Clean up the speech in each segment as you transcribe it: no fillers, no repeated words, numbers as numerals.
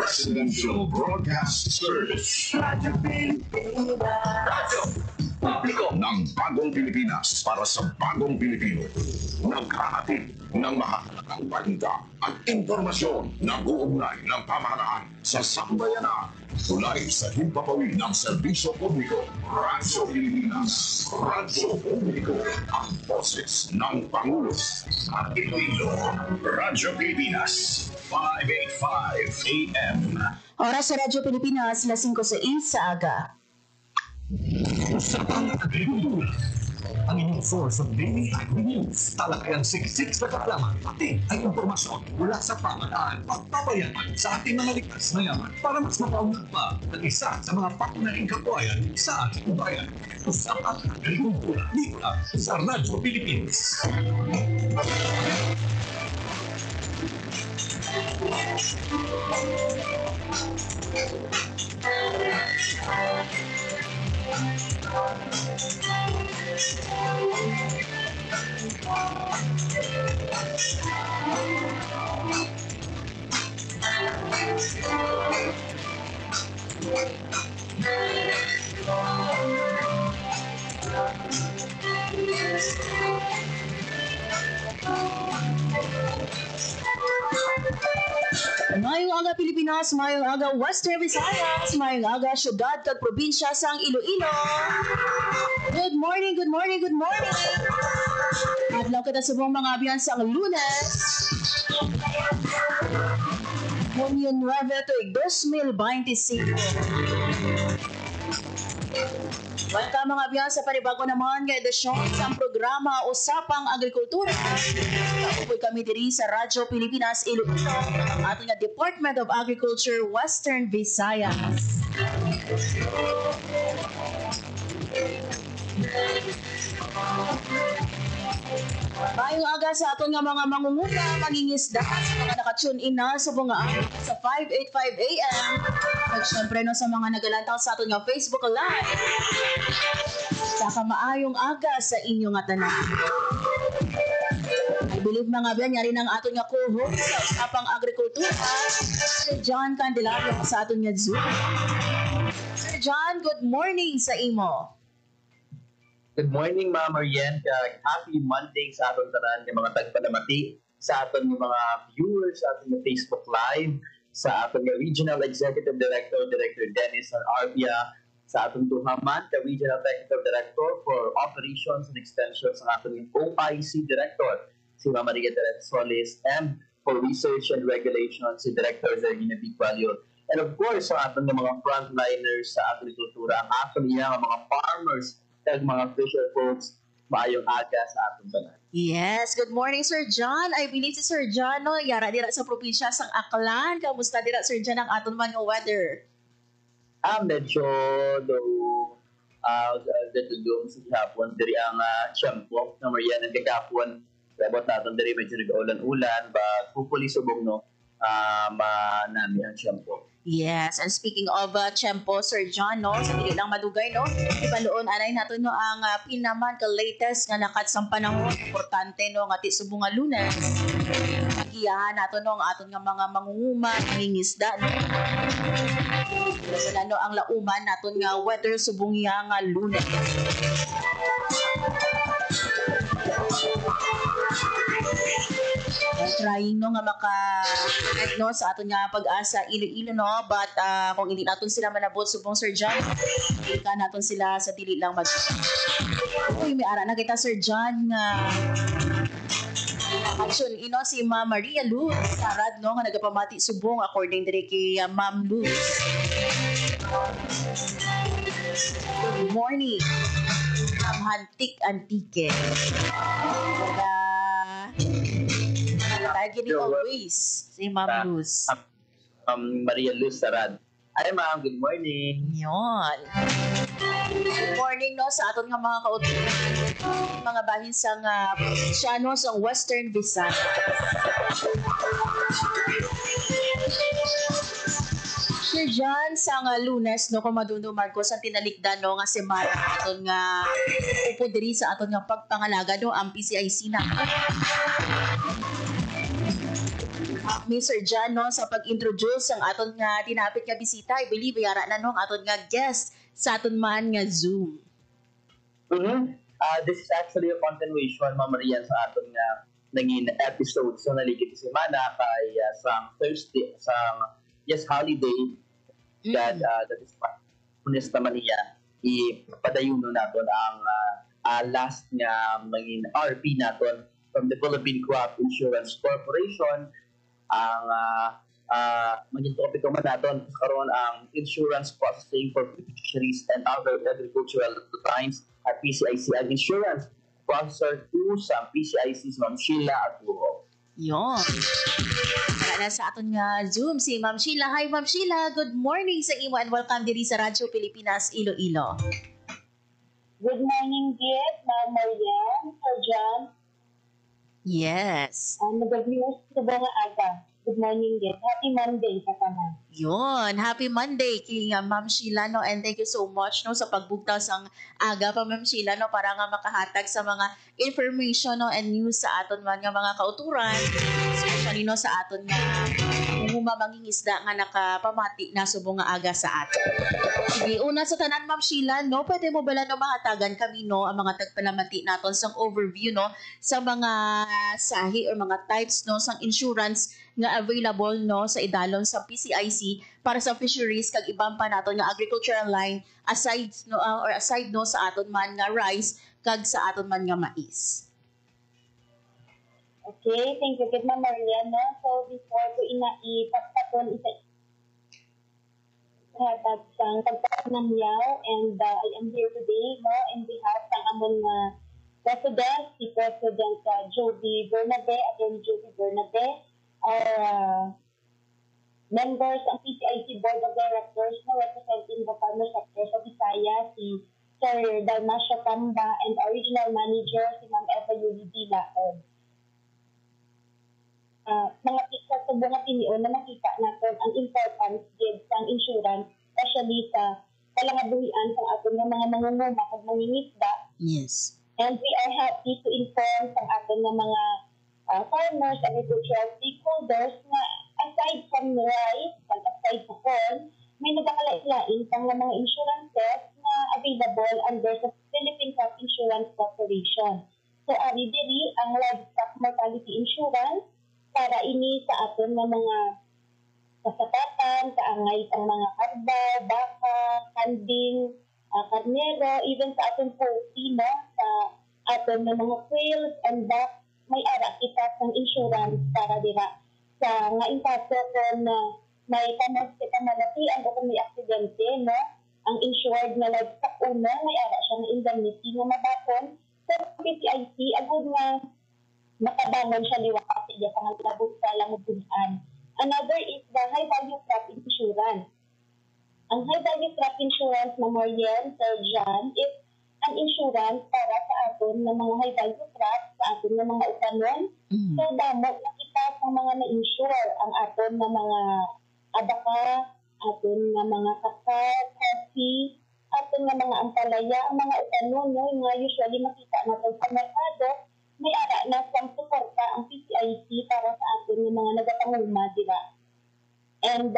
Presidential Broadcast Service. Radyo Publiko ng Bagong Pilipinas para sa Bagong Pilipino. Naghahatid ng mahalagang balita at impormasyon na uugnay ng pamahalaan sa sambayanan. Tulay sa himpapawid ng serbisyo publiko. Radyo Pilipinas. Radyo Publiko. Ang boses ng Pangulo sa Iloilo. Radyo Pilipinas. 585 AM. Oras sa Radyo Pilipinas, 5:06 sa aga. Usapang agrikultura. Ang inyong source of daily agri-news. Talakayang siksik sa kaalaman, pati ay impormasyon mula sa pamahalaan pagpapayaman sa ating mga likas na yaman para mas mapaunlad pa ang isa sa mga patunahing kabuhayan sa ating bayan. Usapang agrikultura dito sa Radyo Pilipinas. Mayong aga Pilipinas, mayong aga Western Visayas, mayong aga syudad kag probinsya sang Iloilo. Good morning, good morning, good morning. Adlaw kita sa buong mga abiyan sang Lunes. Junio 9 tuig 2025. Welcome mga abiyan sa panibago naman nga edisyon sa programa Usapang Agrikultura. Kaupoy kami diri sa Radyo Pilipinas Iloilo, ang ating Department of Agriculture Western Visayas. Mayong aga sa aton nga mga mangunguna, mangingisda sa mga nakatune in na sa bunga sa 585 AM. At syempre no, sa mga nagalantaw sa aton nga Facebook Live. Saka maayong aga sa inyong nga tanan. I believe mga biyan, yari ng aton nga co-host sa Usapang Agrikultura, Sir John Candelario sa aton nga Zoom. Sir John, good morning sa imo. Good morning, Ma'am Marian. Happy Monday sa aton tanan ng mga tagpalamati, sa aton mga viewers, sa aton Facebook Live, sa aton Regional Executive Director, Director Dennis Arbia, sa aton duhaman, Regional Executive Director for Operations and Extensions, sa aton OIC Director, si Ma'am Maria Teresa Solis, and for Research and Regulation, si Director Zergina Bicvalio. And of course, sa aton mga frontliners sa agrikultura, ang aton niya mga farmers, at mga fisher folks, maayong aga sa atong tanan. Yes, good morning Sir John. I believe si Sir John no, yara dira sa probinsya sang Aklan. Kamusta dira Sir John ang aton man nga weather? Medyo dudong sa hapon diri ang Tiempo na Marian ang kagapon. Dabot naton diri medyo nag-ulan-ulan, but hopefully subong no manami ang Tiempo. Yes, and speaking of Tiempo, Sir John, no, sa dili lang madugay, no, ipaluon anay nato no ang pinaman ka latest nga nakat sang panahon, importante no nga ti subong nga Lunes. Agiyahan nato no ang aton nga mga mangunguma, mangingisda, no. Wala no ang lauman naton nga weather subong nga Lunes. Trying no nga maka-connect no sa aton nga Pag-asa Iloilo no, but kung hindi naton sila manabot subong Sir John, ika naton sila sa dili lang mag. Uy, may ara na kita Sir John nga action ino si Ma'am Maria Luz Sarad no nga nagapamati subong according diri kay Ma'am Luz. Good morning. Ma'am Hantik Antike. Lagi ni always si Ma'am Luz. Maria Luz Sarad. Ay ma'am, good morning. Yon. Good morning no sa aton nga mga kautugan. Mga bahin sang probinsya sa Western Visayas. Sir John, sa Lunes no kung madundo Marcos ang tinalikdan no nga semana aton nga upo diri sa aton nga pagpangalaga no ang PCIC na. Mr. Jan, no, sa pag-introduce ang aton nga tinapit nga bisita. I believe yara na no, ang aton nga guest sa aton man nga Zoom. This is actually a continuation, Ma'am Marian, sa aton nga nangin episode sa naligid sa semana kay sa Thursday, sa holiday that is Lunes naman niya ipadayon naton ang last nga mangin RP naton from the Philippine Crop Insurance Corporation. Ang maging topiko man naton karon ang insurance processing for fisheries and other agricultural lines at PCIC ang insurance processor 2 sa PCIC sa Ma'am Sheila Arturo. Yon. Para na sa aton nga Zoom si Ma'am Sheila. Hi Ma'am Sheila, good morning sa imo and welcome diri sa Radyo Pilipinas Iloilo. Good morning, Git, Ma'am Marian, Sir John. Yes. Nag-news ko ba nga aga? Good morning, Git. Happy Monday sa tanan. Yon, happy Monday kay Ma'am Sheila, no, and thank you so much no sa pagbugtaw sang aga pa Ma'am Sheila, no, para nga makahatag sa mga information no and news sa aton man nga mga kauturan, especially no sa aton nga mangingisda nga nakapamati na subong nga aga sa aton. Sige, una sa tanan Ma'am Sheila, no, pwede mo bala no mahatagan kami no ang mga tagpalamati naton sang overview no sa mga sahi or mga types no sang insurance nga available no sa idalon sa PCIC para sa fisheries kag ibang pa naton nga agricultural line aside no sa aton man nga rice kag sa aton man nga mais. Okay, thank you, Git, Ma'am Marian. No? So, before ko ipagpaton hatag sang pagpaton ng yaw, and I am here today no, in behalf ng amon President, si President Joby Bernabe, Attorney Joby Bernabe, our members ng PCIC Board of Directors na representing the farmer sector sa Visayas, si Sir Dalmasio Camba, and our regional manager, si Ma'am Eva Yulidila. Mga sa subong nga tinion na makita natin ang importance ng insurance, especially sa palangabuhian sa aton nga mga mangunguma kag mangingisda. Yes. And we are happy to inform sa aton nga mga farmers, agricultural stakeholders na aside from rice and aside sa corn, may nagkakalain pang mga insurances na available under sa Philippine Crop Insurance Corporation. So, ari diri ang livestock mortality insurance para ini sa aton nga mga kasapatan, kaangay ang mga karbaw, baka, kanding, karnero, even sa aton poultry, no, sa aton nga mga quails and ducks, may ara kita ng insurance para dira sa nga inkaso kung may kita malatian o kung may aksidente, no, ang insured na livestock una, may ara siya ng indemnity na mabaton. So, PCIC, agad nga makabangon siya liwat siya sa labot sa langubunan. Another is the high value crop insurance. Ang high value crop insurance na Marian, Sir John, is an insurance para sa aton ng mga high value crops, sa aton ng mga utanon. So, damo nakita sa mga na-insure ang aton ng mga abaka, aton ng mga kakao, coffee, aton ng mga ampalaya, ang mga utanon, no, nga usually makita natin sa merkado, may ara na sang suporta ang PCIC para sa atin ng mga nagapangulma, diba? And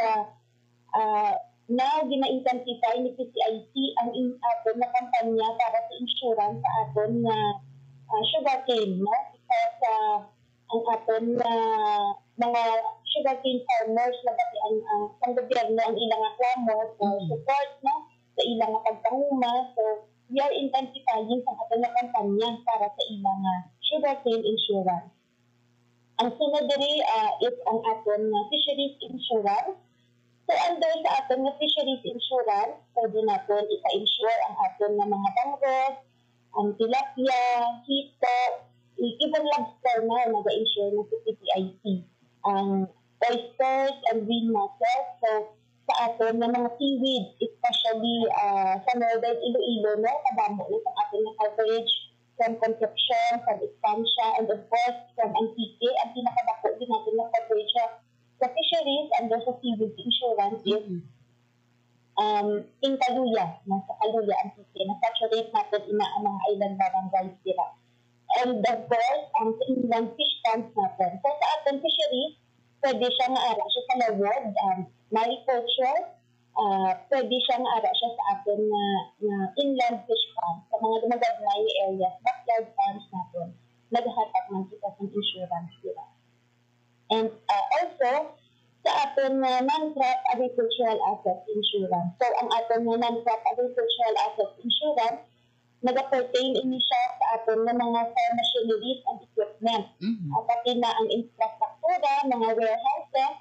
now, gina-intensify ni PCIC ang aton na kampanya para sa insurance sa aton na sugarcane, no? Because ang aton na mga sugarcane farmers na pati ang gobyerno ang ilang aklamo for support, no? Sa ilang pagpanguma. So, we are intensifying sa aton na kampanya para sa ilang sugarcane insurance. Ang sunod diri is ang aton na fisheries insurance. So, under sa aton na fisheries insurance, pwede natin ika-insure ang aton na mga bangos, ang tilapia, hito, even lobster na nag-insure ng PCIC, ang oysters and green mussels. So, sa aton na mga seaweed, especially sa Northern Iloilo, no, kadamo na sa aton na coverage from Concepcion, from Estancia, and of course, from Antique. Ang pinakadako din natin na coverage sa fisheries under sa seaweed insurance is in Kaluya, sa Kaluya, Antique, na saturate natin ang mga island barangays dira. And of course, sa inland fish ponds natin. So sa ating fisheries, pwede siya nga ara siya sa lawod, mariculture, pwede siya nga ara siya sa atin na inland fish farm, sa mga dumagagmay areas, backyard farms natin, naghahatap man kita ng insurance dira. And also, sa aton nga non-crop agricultural asset insurance. So, ang aton nga non-crop agricultural asset insurance, nag-pertain ini siya sa aton nga mga farm machineries and equipment. Pati na ang infrastruktura, mga warehouses,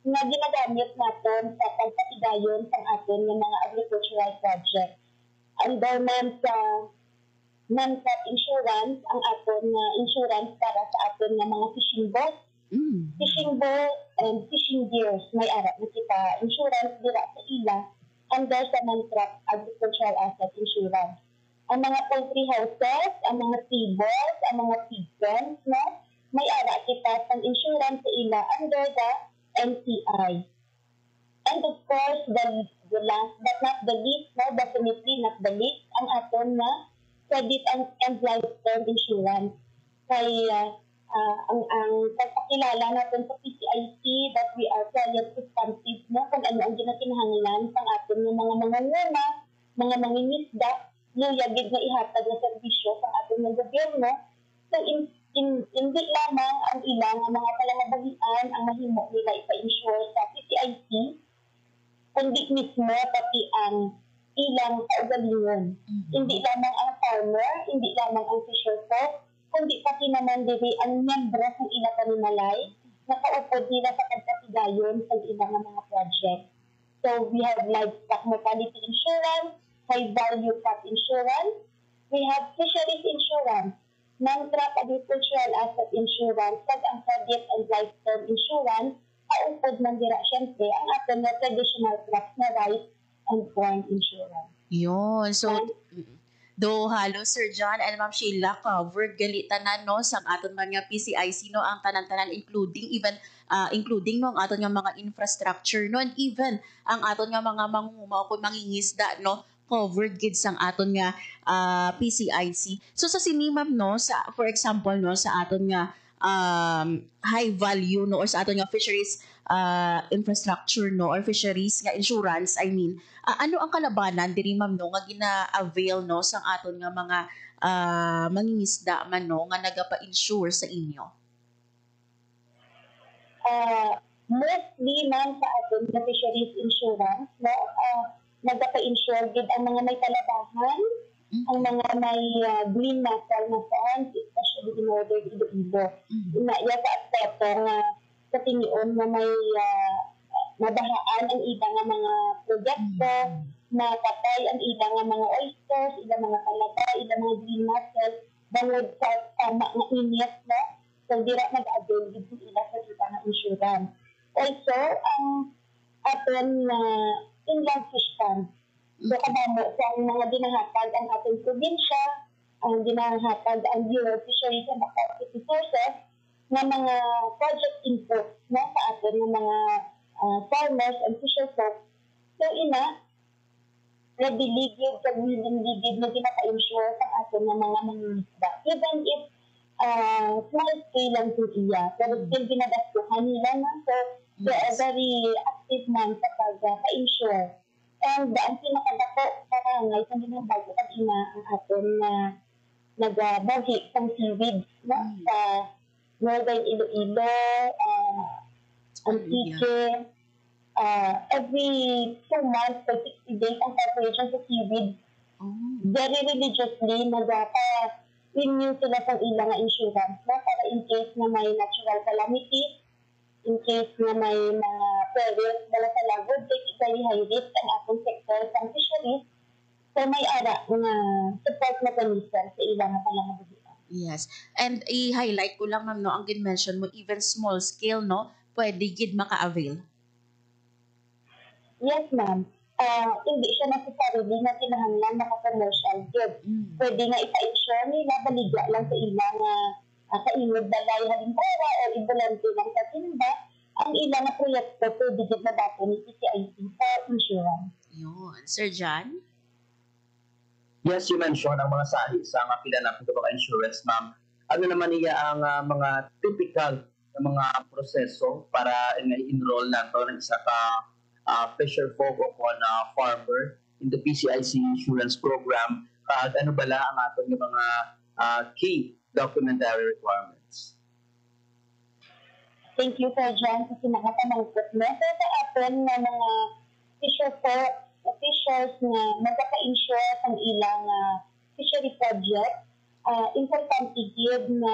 na ginagamit natin sa pagpatigayon sa aton nga mga agricultural project. Under man sa non-crop insurance, ang aton nga insurance para sa aton nga mga fishing boat, fishing boat and fishing gears, may ara na kita insurance dira sa ila under sa non-crop agricultural asset insurance. Ang mga poultry houses, ang mga tables, ang mga pig pens, no? May ara kita sa insurance sa ila under the NCI. And of course, the last but not the least, no, definitely not the least, ang aton na credit and life term insurance. Kay ang pagpakilala natin sa PCIC that we are client responsive, no, kung ano ang ginakinahanglan sa aton ng mga mangunguna, mga mangingisda, luyagid na ihatag na serbisyo sa aton ng gobyerno. So, hindi lamang ang ilang mga palangabahian ang mahimo nila ipa-insure sa PCIC, kundi mismo pati ang ilang kaugalingon. Hindi lamang ang farmer, hindi lamang ang fisher folk, kundi pati naman diri ang membro ng ilang panimalay na kaupod nila sa pagpatigayon sa ilang mga project. So, we have livestock mortality insurance, high value crop insurance, we have fisheries insurance, non-crop agricultural asset insurance, kag ang credit and life term insurance, kaupod man dira syempre ang aton na traditional crops na rice and corn insurance. Yun. So, do halo Sir John and Ma'am Sheila covered gali tanan no sa aton mga PCIC no ang tanan-tanan including no ang aton nga mga infrastructure no and even ang aton nga mga mangunguma o mangingisda no covered gid sang aton nga PCIC. So sa sini ma'am no sa for example no sa aton nga high value no or sa aton nga fisheries infrastructure no or fisheries nga insurance ano ang kalabanan diri ma'am no nga gina-avail no sang aton nga mga mangingisda man no nga nagapa-insure sa inyo? Mostly man sa aton nga fisheries insurance no nagapa-insure gid ang mga may kalabahan, ang mga may green mussel na farms, especially in northern Iloilo. Iya sa aspeto nga sa tinion na may mabahaan ang iba nga mga proyekto, mapatay ang iba nga mga oysters, ilang mga talaba, ilang mga green mussel, bangod sa tama nga init, no? So, dira mag-avail dito ila sa iba nga insurance. Also, ang aton inland fish farm. So, kabamo sa mga dinahatag ang ating probinsya, ang dinahatag ang Bureau of Fisheries and Aquatic Resources, na mga project inputs na sa atin ng mga farmers and fisher folk. So, nabiligid sa willing-ligid na pinaka-insure sa atin ng mga mangingisda. Even if small scale lang po iya, pero still ginagastuhan nila na. So, they are very active man sa pag-insure. And ang pinakadako karangay sa ginagawa at ina ang atin na nagbahi ng seaweed sa Northern Iloilo, Antique, every 2 months or 60 days ang preparation sa seaweed. Very religiously, nagpa-renew sila sa ilang insurance para in case na may natural calamity, in case na may mga perils dala sa lagod, basically high risk ang atong sector sa fisheries, so may ara nga support mechanism sa ilang palangabuhian. Yes. And i-highlight ko lang ma'am no, ang gin-mention mo, even small scale no, pwede gid maka-avail. Yes ma'am. Hindi siya necessarily na kinahanglan naka-commercial good. Pwede nga ipa-insure nila, baligya lang sa ilang kainod balay halimbawa o ibolante lang sa timba, ang ilang proyekto pwede gid na dato ni PCIC sa insurance. Yun. Sir John? Yes, you mentioned ang mga sahi sa mga pila natin mga insurance, ma'am. Ano naman niya ang mga typical ng mga proseso para enroll nato ng isa ka fisher folk o farmer in the PCIC insurance program. Ano bala ang aton ng mga key documentary requirements? Thank you, Sir John, sa sinakatanong ko. So, sa atin na mga fishers na magkaka-insure ang ilang fishery project, importante gid na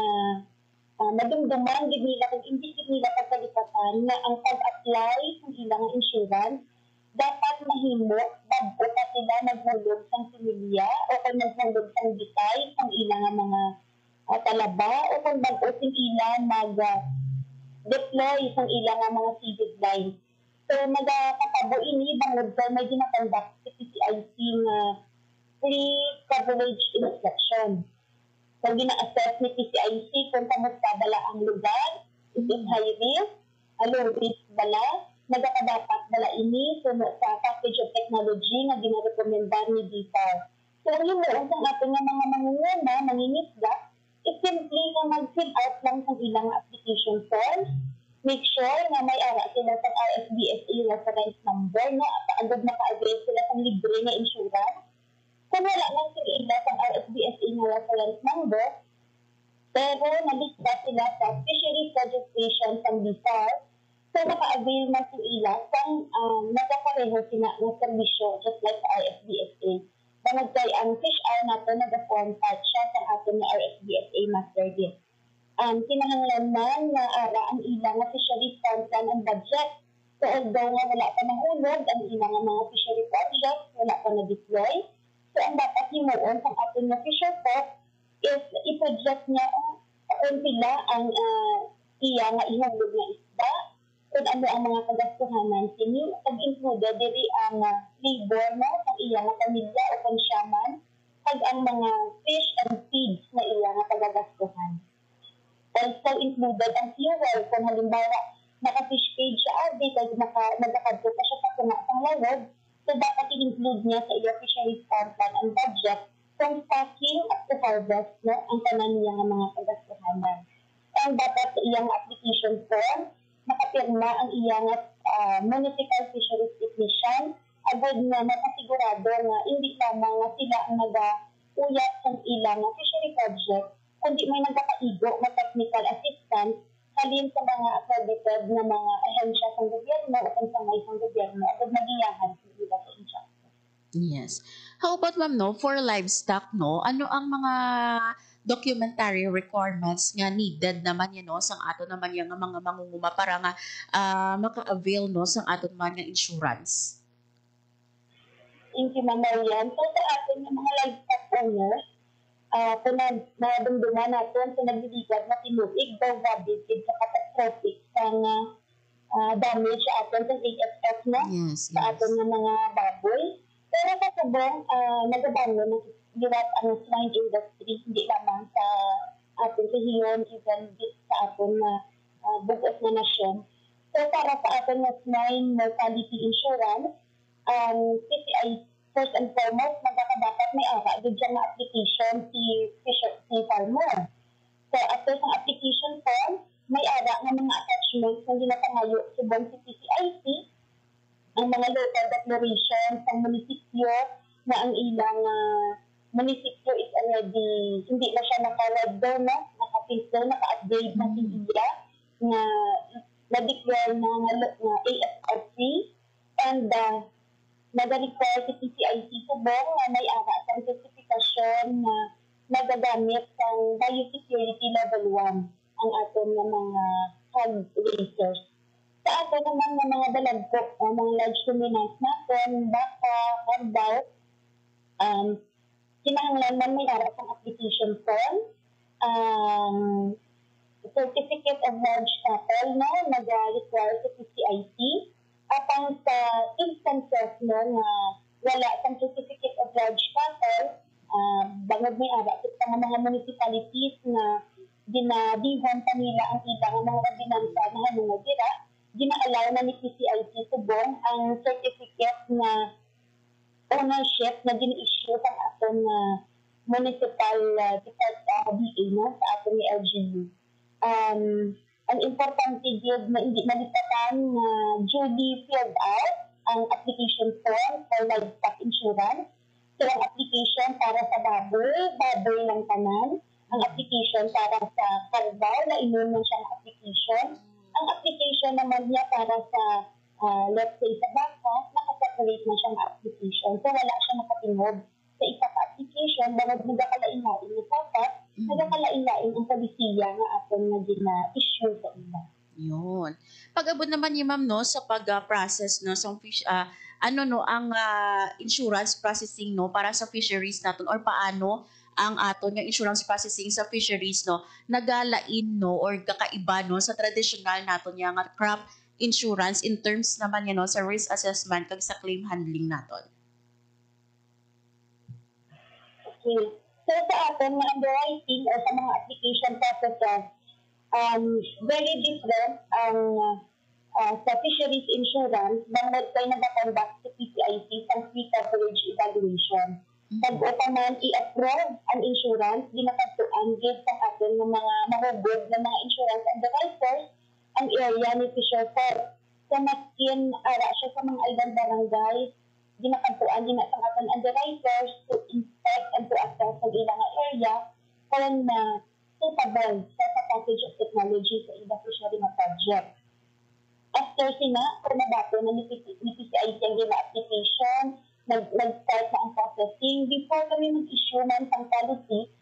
madumduman gid nila kung hindi gid nila pagkalipatan na ang pag-apply ng ilang insurance dapat mahimo bago pa sila naghulog sa similya o kung naghulog sa bitay ng ilang mga talaba o kung bago sila mag-deploy sa ilang mga seabed line. So, nagkakatabo ini bangod sa may ginakonduct sa PCIC nga pre-coverage inspection. So, gina-assess ni PCIC kung kamusta bala ang lugar, is it high risk, low risk bala, nagkakadapat bala ini suno sa package of technology na ginarekomendar ni DFAR. So, ang himuon sa ating mga mangunguna, mangingisda, is simply na mag-fill out lang sa ilang application forms. Make sure na may ara sila sa RSBSA reference number na agad maka-avail sila sa libre na insurance. Kung wala lang sila sa RSBSA na reference number, pero nalista sila sa fisheries registration sa DFAR, so maka-avail na sila sa nagkakareho sila ng servisyo just like sa RSBSA. Bangod kay ang fish eye nato nag-form part siya sa ating RSBSA master gift. Kinahanglan na ara ang ilang fisheries fund plan and budget. So although nga wala pa nahulog ang ilang mga fishery projects, wala pa na-deploy, so ang dapat himuon sa ating fisher folk is i-project niya kung sila ang iya nga ihulog na isda, kung ano ang mga kagastuhanan sini, pag-include diri ang labor sa iya nga pamilya o konsyaman, pag ang mga fish and feeds na iya nga kagagastuhan. Also included ang fuel, kung halimbawa naka-fish cage siya, kaya nagkakadto pa siya sa tunga-tang lawag, so dapat i-include niya sa iyo fisheries fund plan and budget from stocking up to harvest ang tanan niya ng mga kagastuhanan. Ang dapat sa iyang application form, nakapirma ang iyang municipal fisheries technician, agad na nakasigurado na hindi lamang na sila ang nag-uyat sa ilang fishery project, kundi may nagkakaigo na technical assistance halin sa mga accredited na mga ahensya sa gobyerno o pansangay sa gobyerno agad magiyahan sa ila sa instructor. Yes. How about ma'am, no, for livestock, no, ano ang mga documentary requirements nga needed naman yan, no, sang ato naman yung mga mangunguma para nga maka-avail, no, sang ato naman nga insurance? Thank you, Ma'am Marian. So, sa atin yung mga livestock owners, kung nadumduman natin sa nagliligad na tinuig daw rabid sa catastrophic sa damage sa atin sa ASF na sa atin ng mga baboy. Pero kasabang nagabano ng liwat ang swine industry, hindi lamang sa atin sa hiyon, even sa atin na bugos na nasyon. So para sa atin na swine mortality insurance, PCI first and foremost, magkakadapat may ara dun dyan na application si farmer. So after sa application form, may ara ng mga attachments na ginapangayo subong si PCIC, ang mga local declaration sa munisipyo na ang ilang munisipyo is already, hindi na siya naka-red down na, naka-pink down, naka-upgrade na si iya, na na-declare na ASRC, and nag-require si PCIC subong na may ara sa certification na nagagamit ng biosecurity level 1 ang aton ng mga hog raisers. Sa ato naman ng mga dalagko, mga large ruminants natin, baka, kardaw, kinahanglan may ara sa application form, certificate of large cattle na nag-require sa PCIC, apang sa instances na wala sa certificate of large cattle, bangod may ara sa mga municipalities na ginadihon pa nila ang ilang mga ordinansa na hanungod dira, gina-allow na ni PCIC subong ang certificate na ownership na gina-issue sa aton municipal DA sa aton ni LGU. ang importante yun na hindi malipatan na duly filled out ang application form for livestock insurance. So, ang application para sa baboy ng tanan. Ang application para sa carbaw, na inuman siyang application. Ang application naman niya para sa, let's say, sa baka, nakaseparate na siyang application. So, wala siya nakatingog sa isa ka application, bawag nagkakalain-lain ni Papa, nagkakalain-lain ang polisiya nga aton na gina-issue sa ila. Yun. Pag-abot naman ni ma'am no sa pag-process no sa fish ang insurance processing no para sa fisheries naton or paano ang aton nga insurance processing sa fisheries no nagalain no or kakaiba no sa traditional naton nga crop insurance in terms naman no sa risk assessment kag sa claim handling naton. Okay. So sa aton nga underwriting or sa mga application processes, very different ang sa fisheries insurance bangod kay nag-conduct sa PCIC sa free coverage evaluation. Pag pa man i-approve ang insurance, ginakatuan gid sa aton ng mga mahugod na mga insurance underwriters ang area ni Fisher Corp. So maskin ara siya sa mga ibang barangay, ginakatuan din sa aton underwriters to inspect and to assess ang ilang area kung na suitable sa package of technology sa iba fishery na project. After sina, kung nabato na ni PCIC ang application, nag-start na ang processing. Before kami mag-issue ng policy,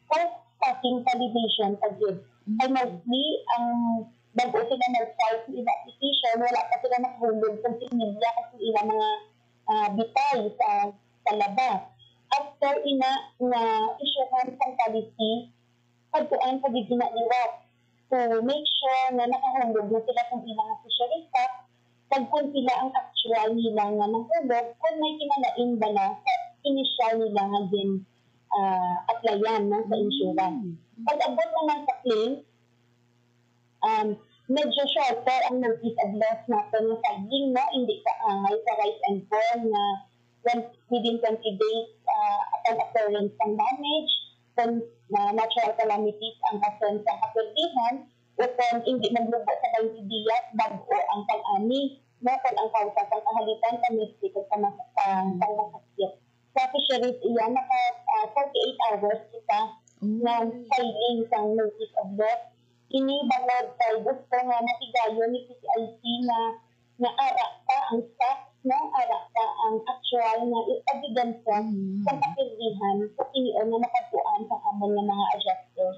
post-packing validation pag-yun. Ay mostly, ang bago sila nag-start sa iba application, wala pa sila nakahulog kung sinilya kasi ilang mga bitay sa labas. After na issuehan ng policy, pagkuhan sa ginaliwat. So, make sure na nakahulog na sila kung ilang fishery staff, pagkun sila ang actual nila nga nahulog, kung may kinalain ba na sa initial nila nga din applyan sa insurance. Pag-abot naman sa claim, medyo shorter ang notice of loss natin na filing, no? Hindi ka angay sa rise and fall na within 20 days upon occurrence ng damage, kung natural calamities ang ason sa kapildihan, o kung hindi maglubo sa 20 dias bago ang pag-ani, no? Kung ang kausa sa kahalitan, domestic o sa masakit. Sa fisheries, iyan, naka 48 hours kita ng filing sa notice of loss. Ini bangod kay gusto nga natigayo ni PCIC na ara pa ang stock, no? Ara pa ang actual na evidence sa kapildihan sa inion na nakatuan sa amon ng mga adjusters.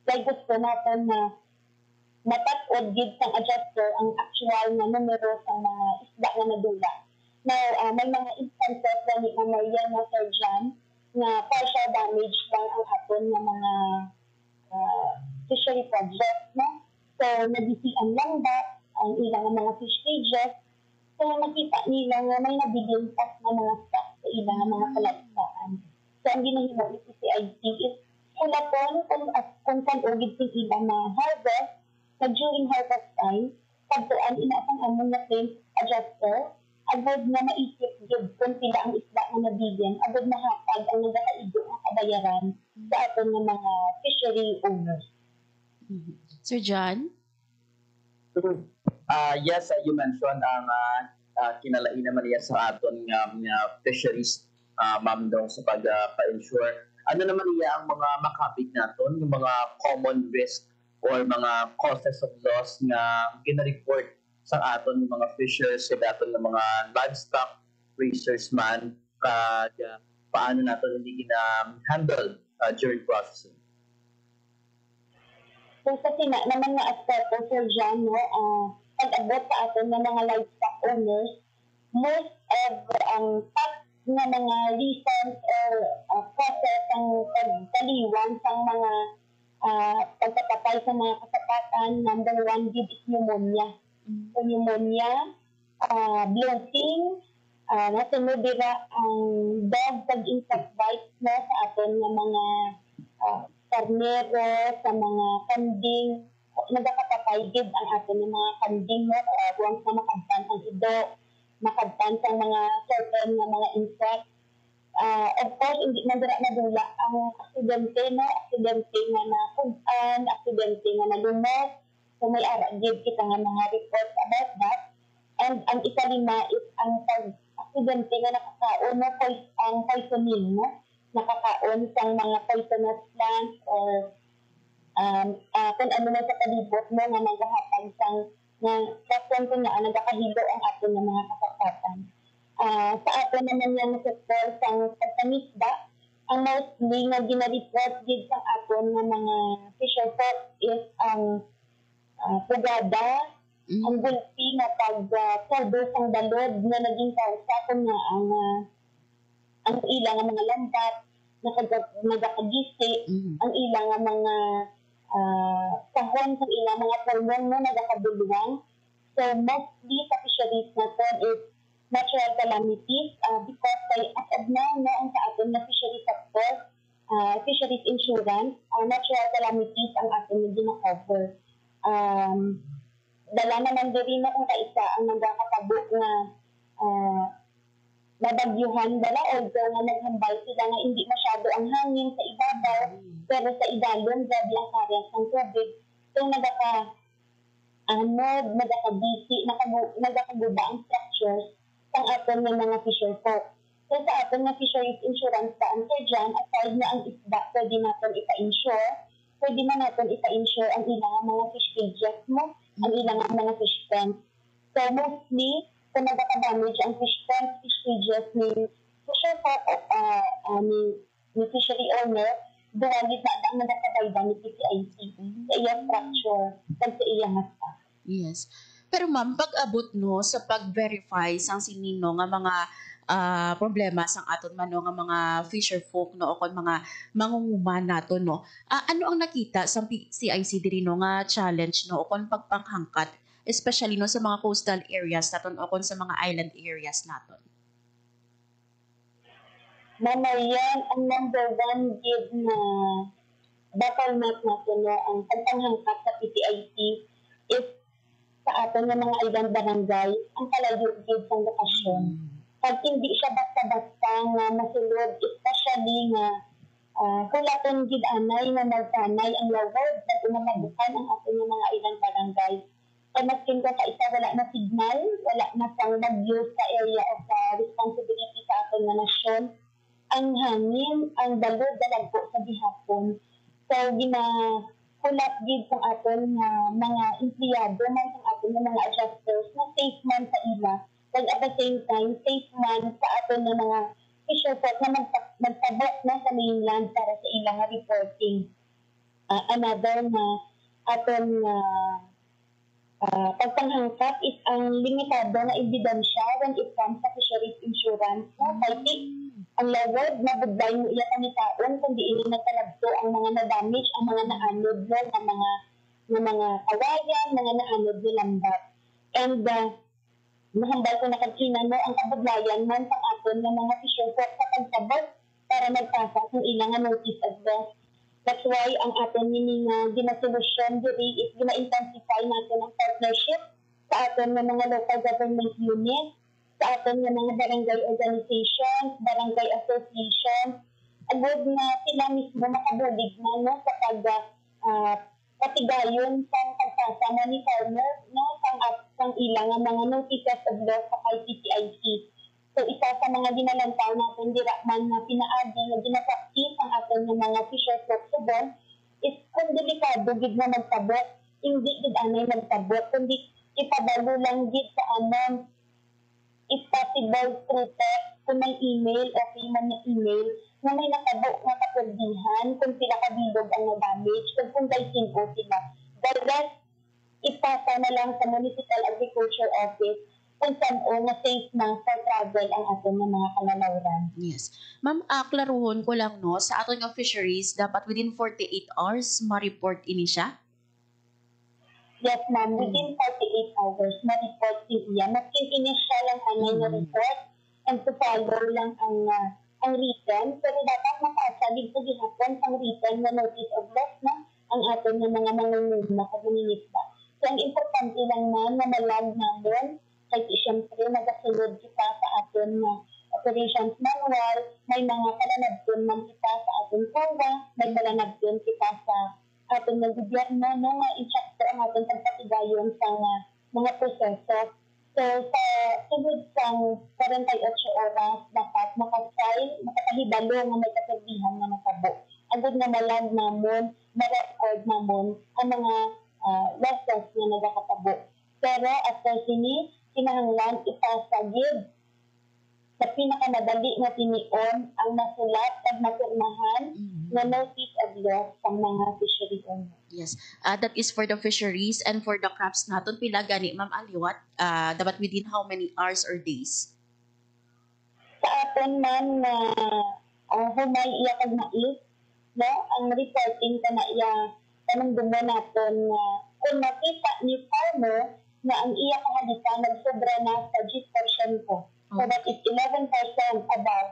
Kaya gusto natin na matat-od gid sang adjuster ang actual na numero sa mga isda nga nadula. Now, may mga instances na ni Maria na Sir John na partial damage lang ang aton ng mga fishery project, no? So, nabisian lang ba ang ilang mga fish cages. So, nakita nila nga may nabilintas na mga stock sa ilang mga kalagtaan. So, ang ginahimo ni PCIC is ulaton kung kan-ugid sa ilang na harvest na during harvest time, pagtuan inasang among na claim adjuster, agad na maisip gid kung sila ang isda na nabilyan, agad na hatag ang nagkaigo ang kabayaran sa aton ng mga fishery owners. Sir John? Yes, you mentioned ang kinalain naman niya sa aton nga fisheries, ma'am, daw sa pag-pa-insure. Ano naman niya ang mga makapit naton, yung mga common risk or mga causes of loss na gina-report sa aton yung mga fishers, sa aton ng mga livestock raisers man, paano natin hindi gina-handle during processing? So, sa naman nga aspeto, Sir John, no, pag-abot sa atin ng mga livestock owners, most of ang top nga mga reasons or process ang pagtaliwan sa mga pagkatapay sa mga kasapatan, number one, is pneumonia. So, pneumonia, bloating, nasunod dira ang dog pag-insect bites na sa atin ng mga karnero, sa mga kanding, nagkakapatay gid ang atin ng mga kanding, no? Once na makabtan ang ido, makabtan sa mga certain na mga insect, Of course, hindi man dira nadula ang aksidente, no? Aksidente nga nakudan, aksidente nga nalumot. So may ara gid kita nga mga reports about that. And ang ikalima is ang pag-aksidente nga nakakaon na ang poisoning, no? Nakakaon sa mga poisonous plants or kung ano na sa palibot mo nga naghahatag sang nga kapon ko nga nagakahilo ang aton nga mga kasapatan. Sa aton naman yung sektor sang pagpangisda, ang mostly nga ginareport gid sa aton nga mga fisher folk is ang pugada, ang gulpi nga pag-tubo sang balod nga naging kausa kung nga ang ilang nga mga lambat nagakagisi, ang ilang nga mga sahon sa ilang mga pulmon na nagakabuluhan. So mostly sa fisheries natin is natural calamities because as of now, no, ang sa atin na fisheries sector, fisheries insurance, natural calamities ang atin na gina-cover. Dala naman din na kung kaisa ang nagkakatabo na nabagyuhan dala although nga naghambal sila nga hindi masyado ang hangin sa ibabaw pero sa idalon grabe ang karyas ng tubig. So nagakabisi, nagakaguba ang structures ng aton ng mga fisher folk. So sa aton nga fisheries insurance daan kay dyan, aside na ang isda, pwede natin ipa-insure, pwede na natin ipa-insure ang ilang mga fish cages mo, ang ilang mga fish pens. So mostly, kung nagka-damage ang fish pens, fish cages ni fisher folk ni fishery owner, duwalit na ang nagkabayda ni PCIC sa iyang structure at sa iyang hasta. Yes. Pero ma'am, pag-abot no sa pag-verify sang sinino nga mga problema sang aton man no nga mga fisher folk no o kon mga mangunguma nato no. Ano ang nakita sa CIC diri no nga challenge no o kon pagpanghangkat especially no sa mga coastal areas naton o kon sa mga island areas naton? Mamayan ang number one gid na bottleneck natin no ang pagpanghangkat sa PCIC is sa aton nga mga island barangay ang kalayo gid sa lokasyon. Pag hindi siya basta-basta nga masulod, especially nga kulaton gid anay nga magtanay ang lawod na umamabukan ang aton nga mga island barangay. Kaya maskin ka isa wala na signal, wala na sang mag-use sa area of responsibility sa aton nga nasyon. Ang hangin, ang balod dalagpo sa gihapon. So ginakulat gid sa aton nga mga empleyado man sa aton nga mga adjusters na safe man sa ila. But at the same time, safe man sa aton nga mga fisher folk na magtabok na sa mainland para sa ilang reporting. Another na aton nga pagpanghangkat is ang limitado na ebidensya when it comes sa fisheries insurance. Kaya ang lawod, mabudlay mo iya kanitaon kung di ini nagkalabto ang mga na-damage, ang mga naanod mo, ng mga kawayan, mga naanod ni lambat. And mahambal ko na kagsina no, ang kabudlayan man sa aton ng mga fisher folk sa pagsabot para magpasa ng ilang notice of death. That's why ang aton nini nga ginasolusyon diri is gina-intensify natin ang partnership sa aton ng mga local government units, sa aton ng mga barangay organizations, barangay associations, agad na sila mismo makabulig na no, sa patigayon sa pagpasa ni farmer no, sang ilang mga notices of loss sa PCIC. So isa sa mga ginalantaw natin dira man na pinaagi nga gina-practice ang aton ng mga fisher folk subon is kung delikado gid na magtabok, hindi gid anay magtabok, kundi ipabalo lang gid sa anon if possible through text, kung may email, okay man na email, na may nakabok na kapurdihan kung sila kabilog ang na-damage, kung daisin o sila. The rest, ipasa na lang sa Municipal Agriculture Office kung saan o na safe na sa travel ang aton ng mga kalalawran. Yes. Ma'am, klaruhon ko lang no, sa aton nga fisheries, dapat within 48 hours ma-report ini siya? Yes, ma'am. Within 48 hours, ma-report siya. Maskin initial lang anay na report and to follow lang ang written. Pero dapat makasagid sa gihapon ang written na notice of loss na ang aton ng mga mangunguna sa munisipal. So, ang importante lang na malag namin, kahit siyempre nagasunod kita sa aton na operations manual, may mga palanabton man kita sa ating COA, may palanabton kita sa ating ng gobyerno, no, nga insakto ang ating pagpatigayon sa mga proseso. So, sa sunod sang 48 oras, dapat makafile, makapahibalo nga may kasabihan na nakabo. Agad na malag namon, ma-record namon ang mga losses na nagkakatabo. Pero after sini, kinahanglan ipasagid sa pinakamadali nga tinion ang nasulat at mapirmahan na notice of loss sa mga fishery owners. Yes. That is for the fisheries and for the crops naton. Pila gani, Ma'am Aliwat? Dapat within how many hours or days? Sa aton man na humay iya kag mais, no, ang reporting ka na iya kanang dumo naton nga kung makita ni farmer na ang iya kahalikan nagsobra na sa 10% ko. So that is 11% above,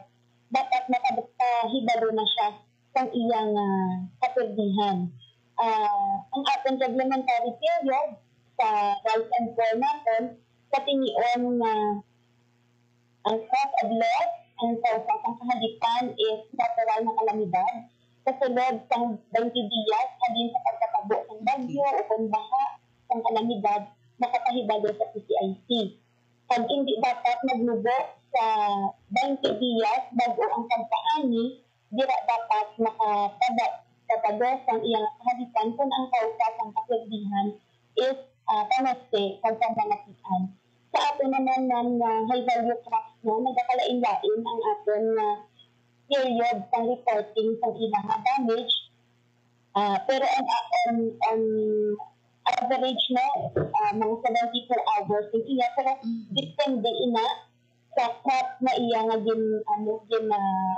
dapat makahibalo na siya sa iyang kapirdihan. Ang ating supplementary period sa rice and corn natin, sa tinion na ang cause of loss and causes ang kahalikan is natural na kalamidad. Kasulod sa 20 dias, halin sa pagkatabo ng bagyo o kung baha ng kalamidad, nakapahibalo sa PCIC. Pag hindi dapat maglubo sa 20 dias bago ang pagpaani, dira dapat makapagod ang iyang kahalikan kung ang kausa ng kapirdihan is pamaste pagpamalakian. Sa ato naman ng high value crops, no, nagkakalain-lain ang aton period ng reporting sa ilang damage. Pero on average na mga 74 hours yung iya, pero depende ina sa crop na iya nga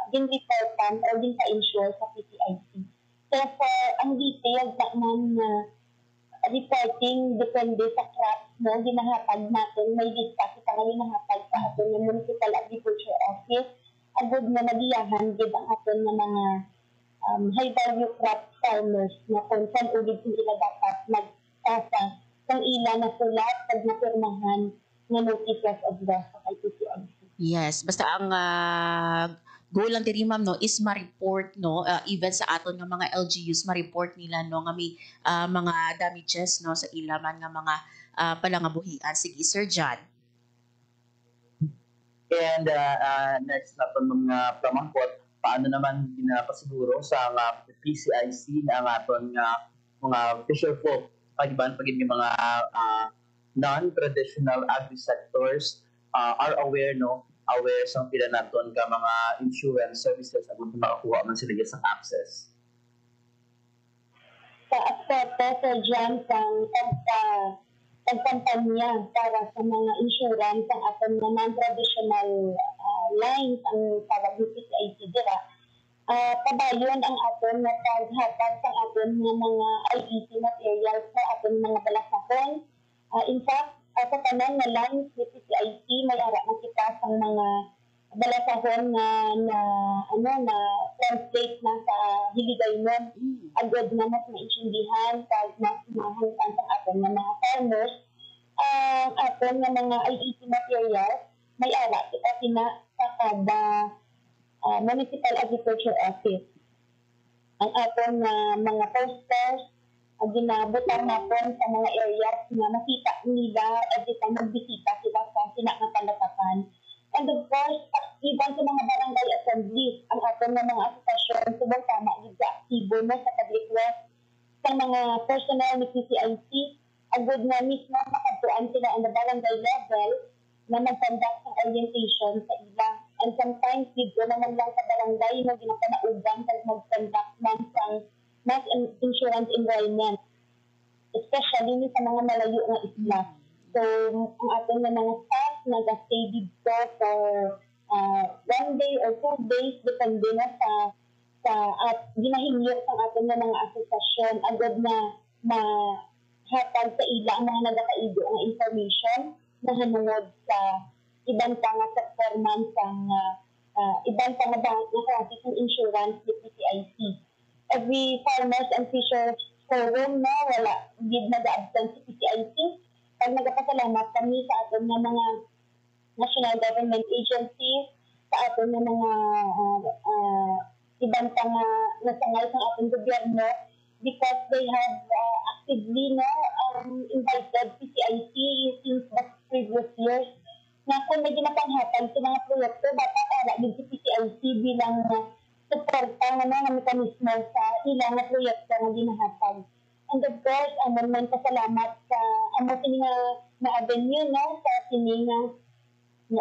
gin-reportan o gin-pa-insure sa PCIC. So for ang details naman reporting depende sa crops, no, ginahatag natin, may lista kita nga ginahatag sa aton ng Municipal Agriculture Office, agad na nagiyahan gid ang aton ng mga high value crop farmers na kung saan ulit sila dapat magtasa ng ila na sulat pag napirmahan ng notices of loss sa PCIC. Yes, basta ang goal lang diri ma'am no is ma-report no even sa aton nga mga LGUs ma-report nila no nga may mga damages no sa ilaman nga mga palangabuhian. Sige Sir John. And next na po mga pamangkot, paano naman ginapasiguro sa PCIC na ang aton nga mga fisher folk pagiban pagid ng mga non-traditional agri-sectors are aware sa pila naton ka mga insurance services agon makakuha man sila sa access. Sa aspeto sa dyan pagkampanya para sa mga insurance ang aton na non-traditional lines ang tawag ni PCIC dira. Pabayon ang aton na paghatag sa aton nga mga IEC materials sa aton mga balasakon. In fact, sa tanan nga lines ni PCIC may ara na kita sa mga balasakon na translate na sa hiligaynon. Agad na mas maintindihan pag mas mahangkan sa aton nga mga farmers. Aton nga mga IEC materials may ara kita sa kada Municipal Agriculture Office. Ang aton mga posters, ginabutang natin sa mga areas na makita nila every time magbisita sila sa sinakapalatapan. And of course, even sa mga barangay assemblies, ang aton na mga asosasyon, subang tama, aktibo na sa pag-request sa mga personnel ni PCIC, agad na mismo makatuan sila on the barangay level na mag-conduct ng orientation sa iba. And sometimes, dito naman lang sa barangay na ginapanaugan sa mag-conduct ng mass insurance enrollment, especially sa mga malayo nga isla. So, ang ating na mga staff nag-stay dito for 1 day or 2 days, depende na sa ginahingyot ng ating na mga asosasyon, agad na mahatag sa ila ang mga nagkakaido ang information na hanungod sa ibang tanga sa performance ang ibang tanga na klase ng insurance ni PCIC. Every farmers and fishers forum na wala gid nag-absent si PCIC. Pag nagpasalamat kami sa aton nga mga national government agencies, sa aton ng mga ibang nasangay sa ating gobyerno because they have actively invited PCIC since the previous years na kung may ginapanghatag sa mga proyekto, dapat ara din si PCIC bilang suporta ng mekanismo sa ilang na proyekto na ginahatag. And of course, man pasalamat sa sini na avenue sa sini na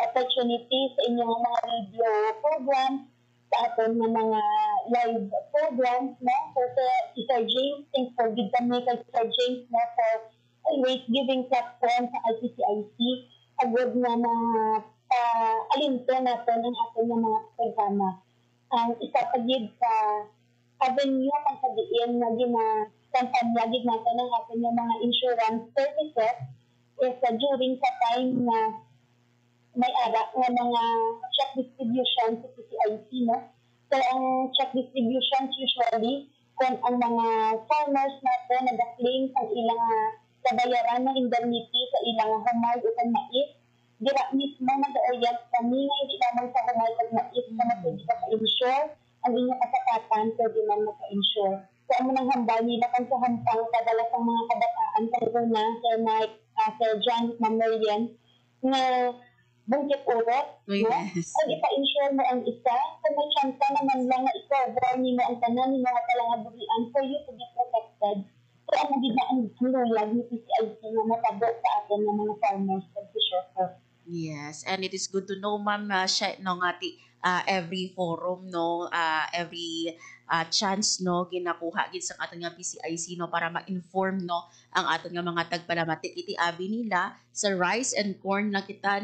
opportunity sa inyong mga radio programs, sa aton ng mga live programs, So, si Sir James, thanks for giving kami kay Sir James, for always giving platform sa IPCIC. Agad na alinto natin ang aton ng mga programa. Ang isa pagid sa avenue pang sabihin na kampanya natin ng aton ng mga insurance services is during sa time na may ara ng mga check distribution sa PCIC, So, ang check distributions usually, kung ang mga farmers natin nag-claim sa ilang kabayaran ng indemnity sa ilang humay o mais, dira mismo nag-orient kami na hindi lamang sa humay o mais na pwede ka pa-insure, ang inyong kasakatan pwede man maka-insure. So, ang munang hambal nila kung sa hampang kadalas ang mga kabataan sa una, Sir Mike, Sir John, Ma'am Marian, na bungkit urot, Yes. Kung ipa-insure mo ang isa, kung may chance naman lang na i-cover nimo ang tanan ng mga talangabuhian for you to be protected. So, ang naging na ang lulag ni PCIC na matabo sa atin ng mga farmers at fishers. Yes, and it is good to know, ma'am, siya, every forum, every chance, ginakuha gid sa aton nga PCIC, para ma-inform, ang aton nga mga tagpalamati. Iti abi nila sa rice and corn na kita,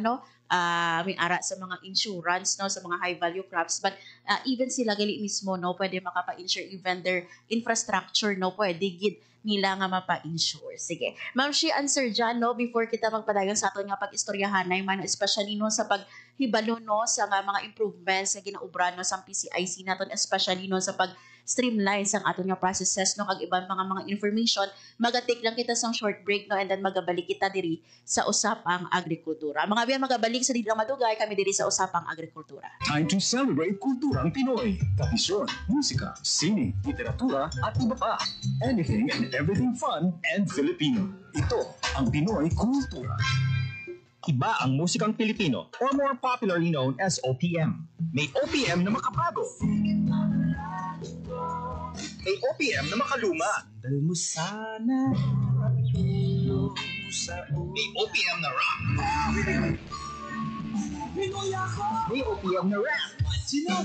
may ara sa mga insurance, sa mga high value crops, but even sila gali mismo, pwede makapa-insure even their infrastructure, pwede gid nila nga mapa-insure. Sige. Ma'am, she answer dyan, before kita magpadayon sa aton nga pag-istoryahanay man, especially sa paghibalo sa mga improvements na ginaubra sa PCIC naton, especially sa pag-streamline sa aton nga processes, kag ibang mga information, maga-take lang kita sa short break, and then magabalik kita diri sa Usapang Agrikultura. Mga biyan, magabalik sa Didang Madugay, kami diri sa Usapang Agrikultura. Time to celebrate kulturang Pinoy. Tradisyon, musika, sine, literatura, at iba pa. Anything and everything fun and Filipino. Ito ang Pinoy Kultura. Iba ang musikang Pilipino, or more popularly known as OPM. May OPM na makabago. May OPM na makaluma. Dal mo sana. May OPM na rock. May OPM na rap.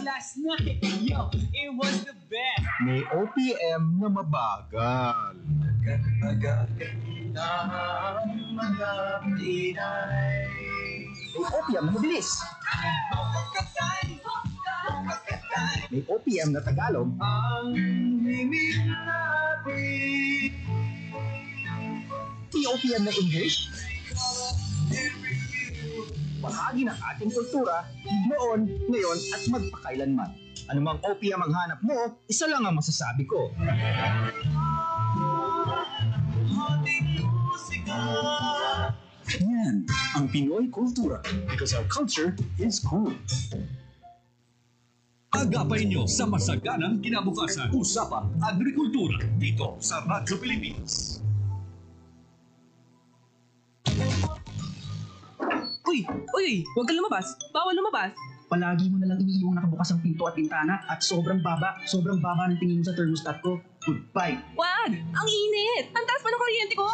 Last night, it was the best. May OPM na mabagal. May OPM na mabilis. May OPM na Tagalog. May OPM na English. Bahagi ng ating kultura, noon, ngayon, at magpakailanman. Anumang OPM ang hanap mo, isa lang ang masasabi ko. Yan ang Pinoy Kultura, because our culture is cool. Agapay nyo sa masaganang kinabukasan. Usapang Agrikultura dito sa Radyo Pilipinas. Uy, huwag kang lumabas. Bawal lumabas. Palagi mo na lang iniiwang nakabukas ang pinto at bintana at sobrang baba ng tingin mo sa thermostat ko. Goodbye. Wag! Ang init! Ang taas pa ng kuryente ko!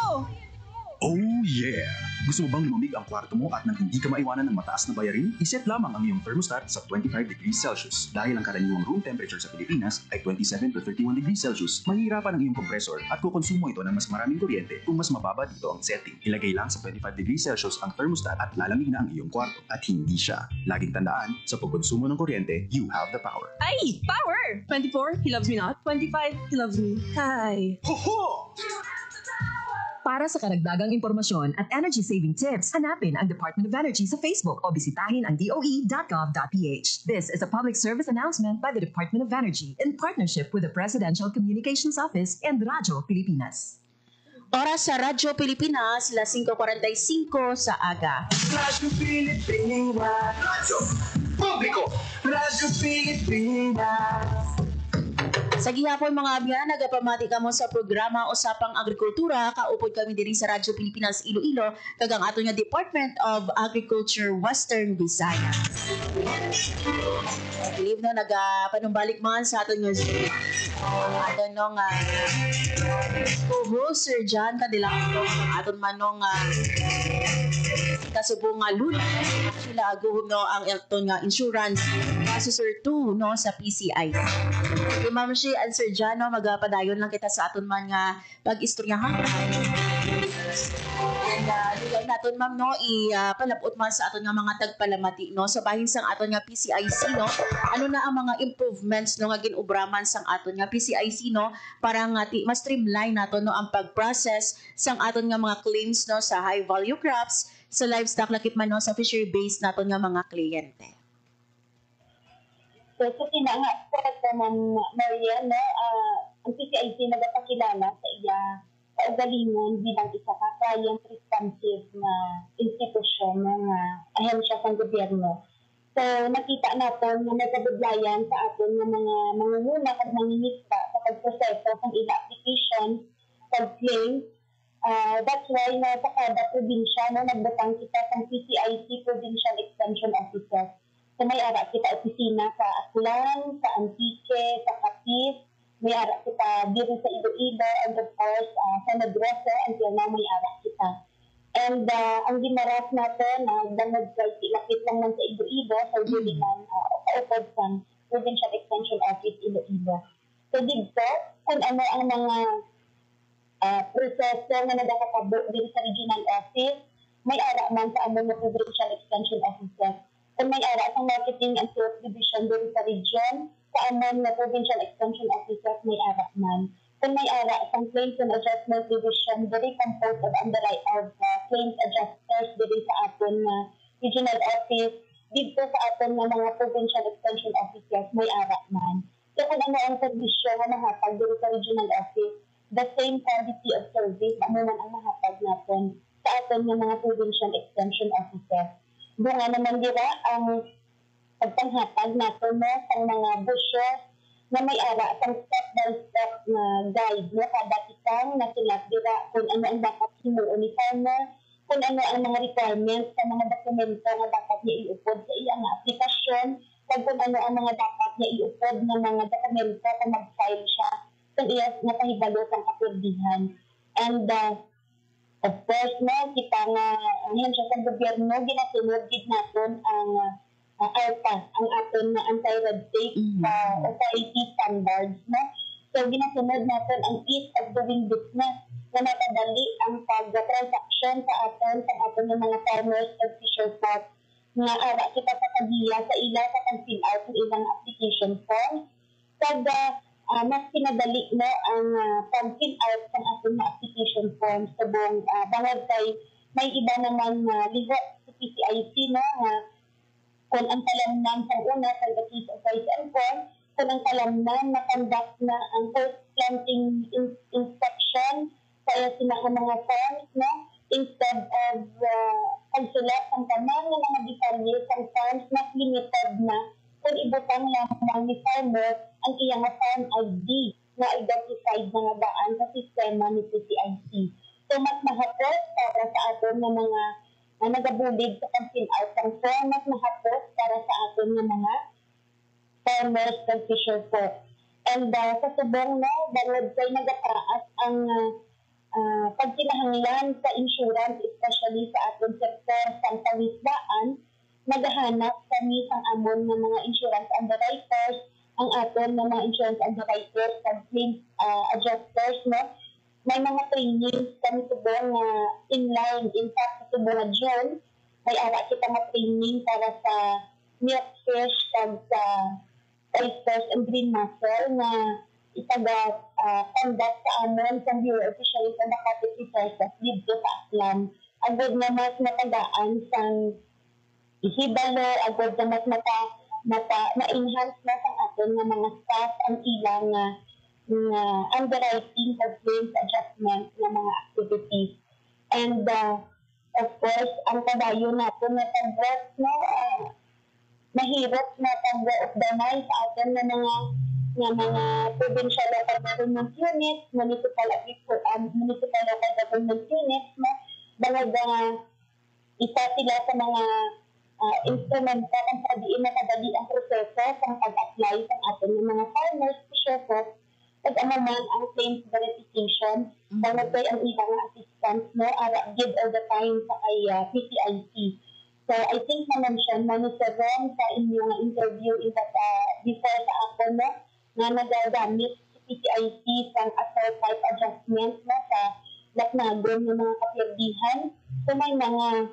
Oh yeah! Gusto mo bang lumamig ang kwarto mo at nang hindi ka maiwanan ng mataas na bayarin? Iset lamang ang iyong thermostat sa 25 degrees Celsius. Dahil ang karaniwang room temperature sa Pilipinas ay 27 to 31 degrees Celsius, mahihirapan ang iyong kompresor at kukonsumo ito ng mas maraming kuryente kung mas mababa dito ang setting. Ilagay lang sa 25 degrees Celsius ang thermostat at lalamig na ang iyong kwarto. At hindi siya. Laging tandaan, sa pagkonsumo ng kuryente, you have the power. Ay! Power! 24, he loves me not. 25, he loves me. Hi! Ho-ho! Para sa karagdagang impormasyon at energy-saving tips, hanapin ang Department of Energy sa Facebook o bisitahin ang doe.gov.ph. This is a public service announcement by the Department of Energy in partnership with the Presidential Communications Office and Radyo Pilipinas. Oras sa Radyo Pilipinas, 5:45 sa aga. Radyo Pilipinas. Radyo Publiko. Radyo Pilipinas. Sa gihapon mga abyan, nagapamati kamo sa programa Usapang Agrikultura. Kaupod kami diri sa Radyo Pilipinas Iloilo, kagang ato nga Department of Agriculture Western Visayas. I believe no, nagapanumbalik man sa ato nga ato nung co-host Sir John Cadillac, aton manong kasubong nga luna. Sila aguhom no ang aton nga insurance kaso Sir 2 no sa PCI. Okay, Ma'am Shi and Sir John, no, magpadayon lang kita sa aton man nga pag-istoryahan. And diyan naton ma'am no ipalabot man sa aton nga mga tagpalamati no sa bahin sang aton nga PCIC no. Ano na ang mga improvements no nga ginubraman sang aton nga PCIC no para nga mas streamline naton no ang pag-process sang aton nga mga claims no sa high value crops, sa livestock lakip man no sa fishery based naton nga mga kliyente. So, kinanga ko sa Marian, no, ang PCIC nagpakilala sa iya kaugalingon bilang isa ka client responsive na institusyon ng ahensya sa gobyerno. So, nakita natin na nagkabudlayan sa atin ng mga mangunguna at mangingisda sa pagproseso ng ila application, pag-claim. That's why na sa kada probinsya, no, nagbutang kita sa PCIC Provincial Extension Officer. So may ara kita opisina sa Aklan, sa Antique, sa Capiz, may ara kita dito sa Iloilo, and of course sa Negros, until now may ara kita. And ang gimaras natin, damag sa ilapit lang man sa Iloilo, sa Juliman, kaupod sa Provincial Extension Office Iloilo. So dito, kung ano ang mga proseso na nagkakatabo dito sa Regional Office, may ara man sa among Provincial Extension Officer. Kung may ara sa Marketing and Sales Division dito sa region, sa amon na Provincial Extension Officers may ara man. Kung may ara sa Claims and Adjustment Division, very composed of claims adjusters dito sa aton na Regional Office, dito sa aton na mga Provincial Extension Officers may ara man. So kung ano ang servisyo na mahatag dito sa Regional Office, the same quality of service ano man ang mahatag natin sa aton na mga Provincial Extension Officers. Bunga naman dira ang pagpanghatag nato no sa mga brochures na may ara sa step-by-step na guide no kada kitang nasilat dira kung ano ang dapat himuon ni farmer, kung ano ang mga requirements sa mga dokumento na dapat niya iupod sa iyang aplikasyon, kung ano ang mga dapat niya iupod na mga dokumento kung mag-file siya sa iyang napahibalo sa kapirdihan. And of course, no, kita nga ang hensya sa gobyerno, ginasunod gid naton ang ARPA, ang aton na anti-red tape authority standards. No? So, ginasunod natin ang ease of doing business na matadali ang pag-transaction sa aton ng mga farmers and fisher folk nga ara kita sa kagiya sa ila sa pag-fill out ng ilang application forms. Mas pinadali no ang pag-fill out ng ating application forms sa buong bangod kay may iba naman lihok sa PCIC no kung ang talamnan sa una sa the case of rice and corn, kung ang talamnan na conduct na ang post-planting inspection kaya sila mga farms no instead of pagsulat ng tanan ng mga detalye sa farms mas limited na kung ibutang lamang ni farmer ang iyang farm ID na identified na nga daan sa sistema ni PCIC. So, mas mahapos para sa aton ng mga nagabulig sa pag-fill out ng form, mas mahapos para sa aton ng mga farmers and fisher folk. And sa subong na, bangod kay nagataas ang pagkinahanglan sa insurance, especially sa aton sektor sa pangisdaan, naghahanap kami sa amon ng mga insurance underwriters, ang aton ng mga insurance underwriters and claims adjusters, no? May mga trainings kami subong inline. In fact, sa subong na June, may ara kita mga training para sa milkfish at sa oysters and green mussel na itaga-conduct sa amon sa Bureau officially sa Makati Resources dito sa Aklan. Agad na mas matagaan sa ihibalo, agad na mas na-enhance na sa atin ng mga staff ang ilang underwriting of claims adjustment ng mga activities. And of course, ang kabayo natin na pag-work, no, mahirap na pag-organize sa atin na mga provincial local government units, municipal local government units, no, bangag isa sila sa mga instrumento kung sabihin na kadali ang proseso sa pag-apply sa atin ng mga farmers to shepherds. At naman ang claims verification, bangag kay ang ilang assistance, no, give all the time sa kay PCIC. So I think na-mention mo ni Sir Ron sa inyong interview before sa ako, no, na nagagamit si PCIC sa assault type adjustment, no, sa laknagon ng mga kapirdihan. So may mga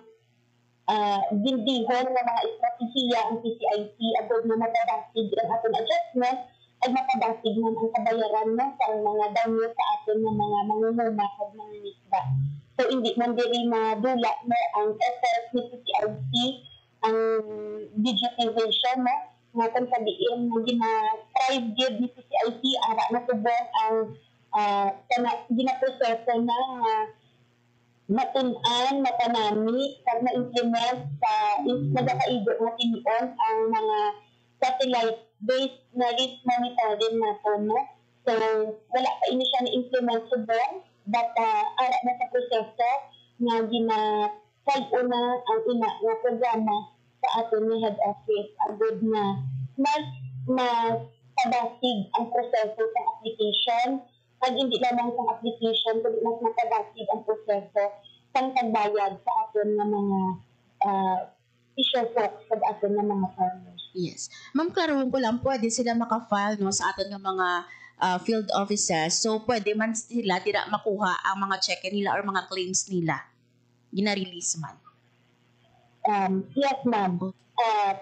dindihon na mga estratehiya ang PCIC agad na matabasig ang ating adjustment ay matabasig man ang kabayaran, no, sa mga damyo sa atin ng mga mangunguna at mga isda. So hindi man diri madula, no, ang effort ni PCIC, ang digitization, no, nga kung sabihin na gina-strive gid ni PCIC ara na subong ang ginaproseso na matun-an, matanami, kag na-implement sa nagakaigo na tinion ang mga satellite-based na risk monitoring natin, no? So, wala pa ini siya na-implement subong, but ara na sa proseso nga gina-try-una ang ina nga programa sa atin ni head office. Agad na mas tabasig ang proseso sa application. Pag hindi lamang sa application, kundi mas matabasig ang proseso sa pagbayad sa atin ng mga issue folks sa atin ng mga farmers. Yes. Ma'am, klaruhin ko lang, pwede sila makafile, no, sa atin ng mga field offices. So, pwede man sila tira makuha ang mga check nila or mga claims nila. Gina-release man. Yes, ma'am.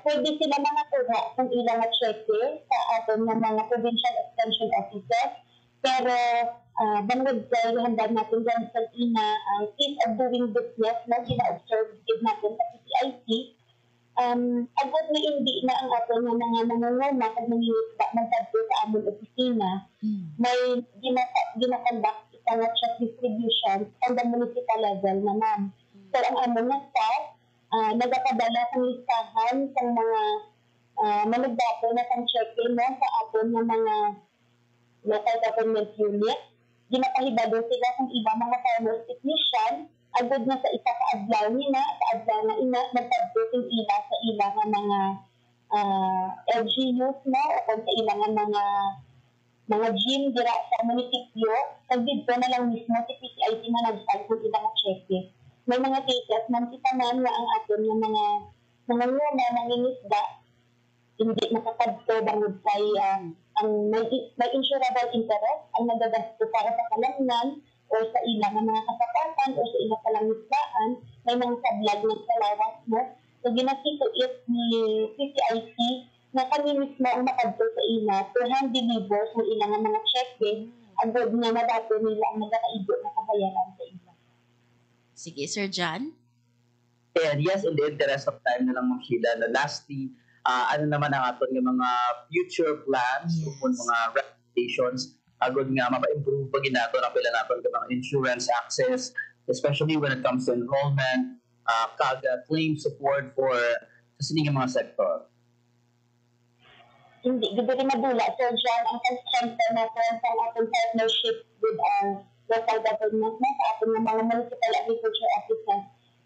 Pwede sila makakuha kung ilang cheque sa atin ng mga provincial extension offices. Pero, bangod kayo, handa natin dyan sa ina ang ease of doing business na gina-observe natin sa PCIC. Agad na hindi na ang atin ng mga nangunguna at nangingisda ng tagpo sa aming opisina. May ginakonduct isang check distribution on the municipal level naman. So, ang aming na staff, nagpapadala ng listahan sa mga managdato na pang check-in, no, sa atin ng mga local government unit. Ginapahibado sila ng ibang mga farmers technician, agad na sa isa ka adlaw nila, sa adlaw na ina, nagpagputing ila sa ilang mga LGUs, no, o kung sa ilang mga gym dira sa munisipyo, nagdito na lang mismo si PCIC na nagtag kung ilang cheque. May mga cases man kita man nga ang aton ng mga nguna nangingisda, hindi makapagto bangod kay ang may insurable interest ang nagagasto para sa kalamnan o sa ilang mga kasapatan o sa ilang kalangisdaan, may mga sablag ng salawas, mo. So, ginasituit ni PCIC na kami mismo ang makadto sa ila to hand deliver sa ilang mga cheque agad na madato nila ang nagakaigo na kabayaran sa ila. Sige, Sir John. And yes, in the interest of time na lang, Ma'am Sheila, na lastly, ano naman ang aton ng mga future plans, kung mga recommendations, agad nga mapa-improve pag nato na pila natin ng mga insurance access, especially when it comes to enrollment, claim support for sa sining mga sector. Hindi rin madula, Sir John, ang pag-strengthen natin sa ating partnership with our local government na sa ating mga municipal agriculture offices.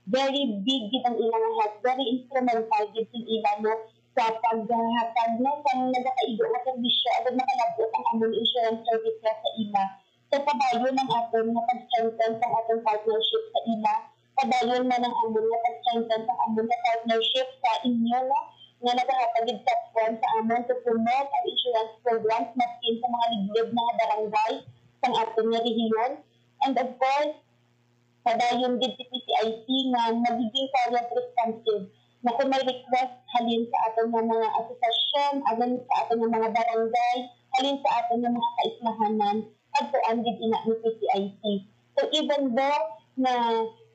Very big din ang ilang help, very instrumental din yung ilang, no, sa paghatag, no, sa nagkakaigo na servisyo, agad nakalabot ang among insurance services sa ila. So, padayon ng ating na pag-strengthen sa ating partnership sa ila, padayon na ng among na pag-strengthen sa among na partnership sa inyo, no, nga nagkakapagid platform sa amon to promote ang insurance programs maskin sa mga liglib na barangay sa ating nga rehiyon. And of course, padayon din si PCIC nga magiging client responsive na kung may request halin sa ating mga asosasyon, halin sa ating mga barangay, halin sa ating mga kaislahanan, at tuan din ina ni PCIC. So even though na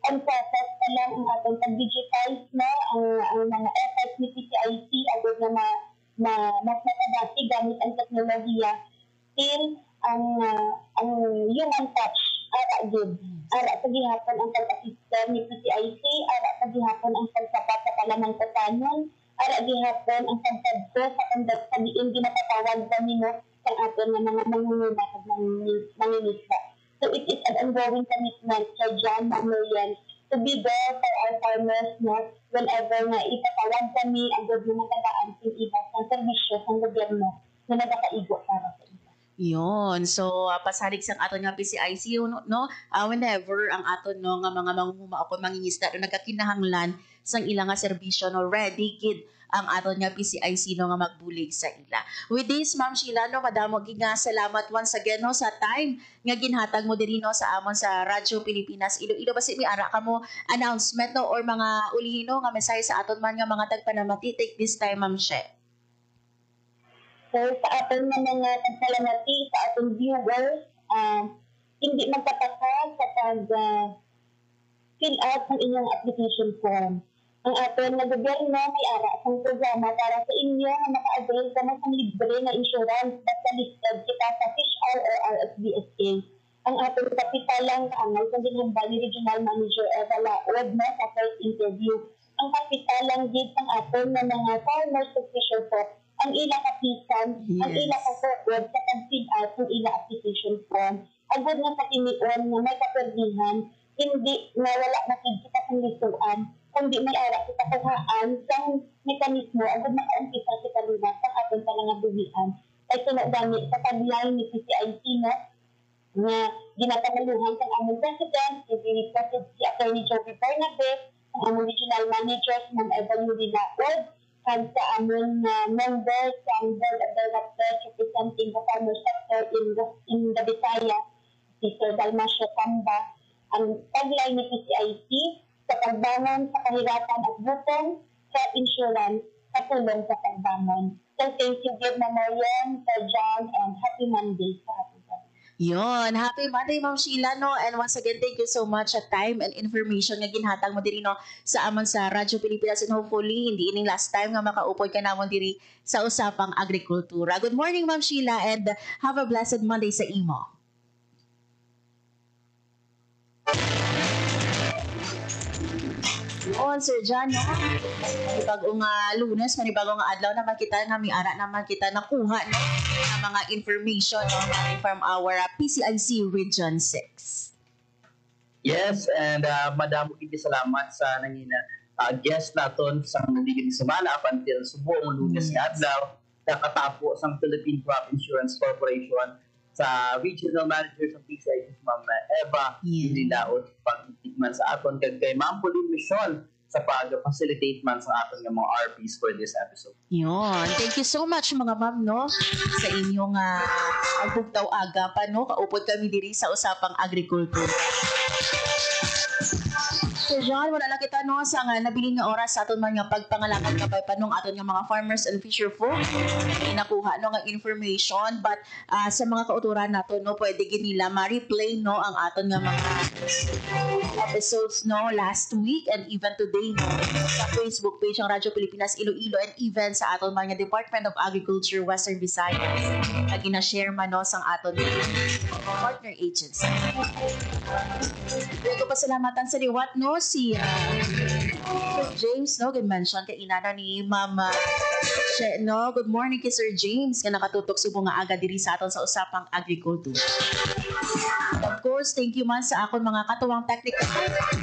on process pa lang ang ating pag-digitize na ang mga efforts ni PCIC agad na mas matabasi gamit ang teknolohiya, still ang human touch ara gid ara sa gihapon ang pag-assistant ni PCIC, ara sa gihapon ang pagsapat sa palamang kutanon, ara gihapon ang pagsadto sa kandat sa diin ginapatawag sa nino sa aton nga mga mangunguna kag mangingisda. So it is an ongoing commitment sa John Mamorian to be there for our farmers, no? Whenever nga ipatawag kami ang gobyerno tagaan sa ibang ng serbisyo ng gobyerno na nagakaigo para sa iba. Yun. So, pasarig sang aton nga PCIC, no? Whenever ang aton no, nga mga manghuma o mangingisda no, nagkakinahanglan sang ilang nga serbisyo, no? Ready, kid ang aton nga PCIC no, nga magbulig sa ila. With this, Ma'am Sheila, no, madamo nga salamat once again no, sa time nga ginhatag mo diri no, sa amon sa Radyo Pilipinas. Iloilo basi mi ara ka mo announcement no, or mga ulihino nga mensahe sa aton man nga mga tagpanamati. Take this time, Ma'am She. So sa aton nga mga tagpanamati, sa aton viewers, hindi magtataka sa pag-fill out ng inyong application form. Ang aton nga gobyerno may ara sang programa para sa inyo nga maka-avail ka na sang libre na insurance basta listed kita sa FishR or RSBSA. Ang aton kapitalang kaangay sa ginhambal ni Regional Manager Eva Laod na sa first interview. Ang kapitalang gid ang aton nga mga farmers ug fisher folk ang ila kapisan, ang ila kasukod sa pag-fill out ng ila application form. Agad nga sa tinion nga may kaperdihan, hindi na wala na kita sa lisuan, kundi may ara sa kakuhaan sang mekanismo agad makaumpisa sa kalunas sa aton palangabuhian. Kay sunod-gani sa tagline ni PCIC no, nga ginapamaluhan sa among President, si Attorney Joey Bernabe, ang among Regional Managers, Ma'am Eva Yuri Laod, kag sa among members sa Board of Directors representing the farmer sector in the Visayas, si Sir Dalmasio Camba. Ang tagline ni PCIC, sa pagbangon sa kahirapan at gutom, sa insurance, sa tulong sa pagbangon. So thank you, Good Memorial, Sir John, and happy Monday sa ating. Yun. Happy Monday, Ma'am Sheila, no? And once again, thank you so much sa time and information nga ginhatag mo diri no, sa amon sa Radyo Pilipinas, and hopefully, hindi ining last time nga makaupod ka namon diri sa usapang agrikultura. Good morning, Ma'am Sheila, and have a blessed Monday sa imo. On Sir John, no? Manibagong Lunes, manibagong adlaw naman kita nga miara naman kita nakuha no, ng mga information no, from our PCIC Region 6. Yes, and madamo kiti salamat sa nangina guest naton sa nandigin semana up until subong Lunes nga adlaw nakatapo sang Philippine Crop Insurance Corporation sa Regional Manager sa PCIC, Ma'am Eva Yuri Laod, pag-tikman sa aton kag kay Ma'am Pauline Michon sa pag-facilitate man sa aton nga mga RPs for this episode. Yun. Thank you so much mga ma'am no, sa inyong agbugtaw aga pa no, kaupod kami diri sa usapang agrikultura. So John, wala lang kita no sa nabiling nga oras sa aton man nga pagpangalakad nga panong aton nga mga farmers and fisher folk. Nakuha no nga information, but sa mga kauturan nato no, pwede gid nila ma-replay no ang aton nga mga episodes no last week and even today no sa Facebook page ng Radyo Pilipinas Iloilo, and even sa aton mga Department of Agriculture Western Visayas. Gina-share man no sang aton partner agency. Ko pasalamatan sa liwat no si James no, good mention kay inana ni Mama She, no. Good morning kay Sir James nga nakatutok subong nga aga diri sa aton sa usapang agrikultura. Of course, thank you man sa akon mga katuwang technical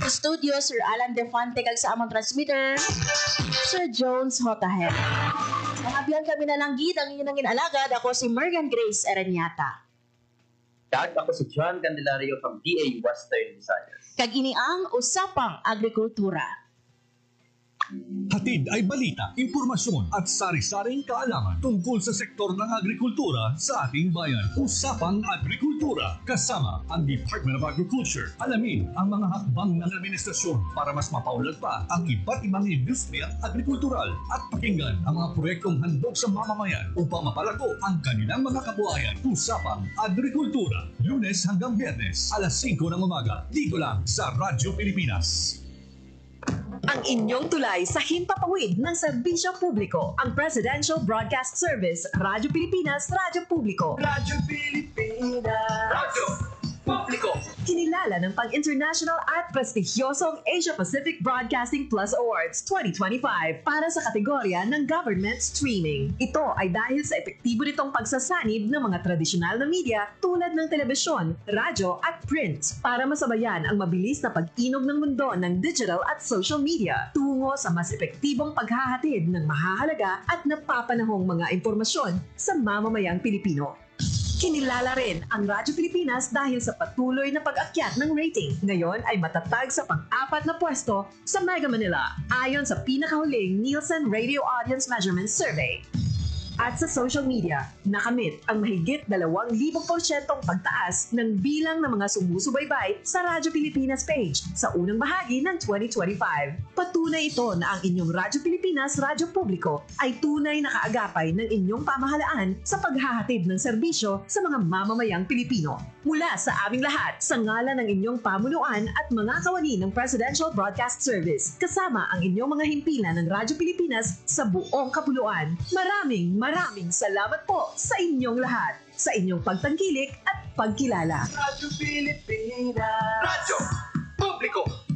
sa studio, Sir Alan Defante, kag sa among transmitter, Sir Jones Hotahe. Mga kami na lang gid ang inyong inalagad. Ako si Morgan Grace Aranyata. Kag ako si John Candelario from DA Western Visayas. Kag ini ang usapang agrikultura. Hatid ay balita, impormasyon at sari-saring kaalaman tungkol sa sektor ng agrikultura sa ating bayan. Usapang Agrikultura kasama ang Department of Agriculture. Alamin ang mga hakbang ng administrasyon para mas mapaunlad pa ang iba't ibang industriya agrikultural at pakinggan ang mga proyektong handog sa mamamayan upang mapalago ang kanilang mga kabuhayan. Usapang Agrikultura, Lunes hanggang Biyernes, alas 5 ng umaga, dito lang sa Radyo Pilipinas. Ang inyong tulay sa himpapawid ng serbisyo publiko, ang Presidential Broadcast Service, Radyo Pilipinas, Radyo Publiko. Radyo Pilipinas. Pilipinas. Radyo Publiko. Kinilala ng pang-international at prestigyosong Asia Pacific Broadcasting Plus Awards 2025 para sa kategorya ng Government Streaming. Ito ay dahil sa epektibo nitong pagsasanib ng mga tradisyonal na media tulad ng telebisyon, radyo at print para masabayan ang mabilis na pag-inog ng mundo ng digital at social media tungo sa mas epektibong paghahatid ng mahahalaga at napapanahong mga impormasyon sa mamamayang Pilipino. Kinilala rin ang Radyo Pilipinas dahil sa patuloy na pag-akyat ng rating. Ngayon ay matatag sa pang-4 na pwesto sa Mega Manila ayon sa pinakahuling Nielsen Radio Audience Measurement Survey. At sa social media, nakamit ang mahigit 2,000% pagtaas ng bilang ng mga sumusubaybay sa Radyo Pilipinas page sa unang bahagi ng 2025. Patunay ito na ang inyong Radyo Pilipinas Radyo Publiko ay tunay na kaagapay ng inyong pamahalaan sa paghahatid ng serbisyo sa mga mamamayang Pilipino. Mula sa aming lahat, sa ngalan ng inyong pamunuan at mga kawani ng Presidential Broadcast Service, kasama ang inyong mga himpilan ng Radyo Pilipinas sa buong kapuluan. Maraming salamat po sa inyong lahat, sa inyong pagtangkilik at pagkilala. Radyo Pilipinas. Radyo Publiko.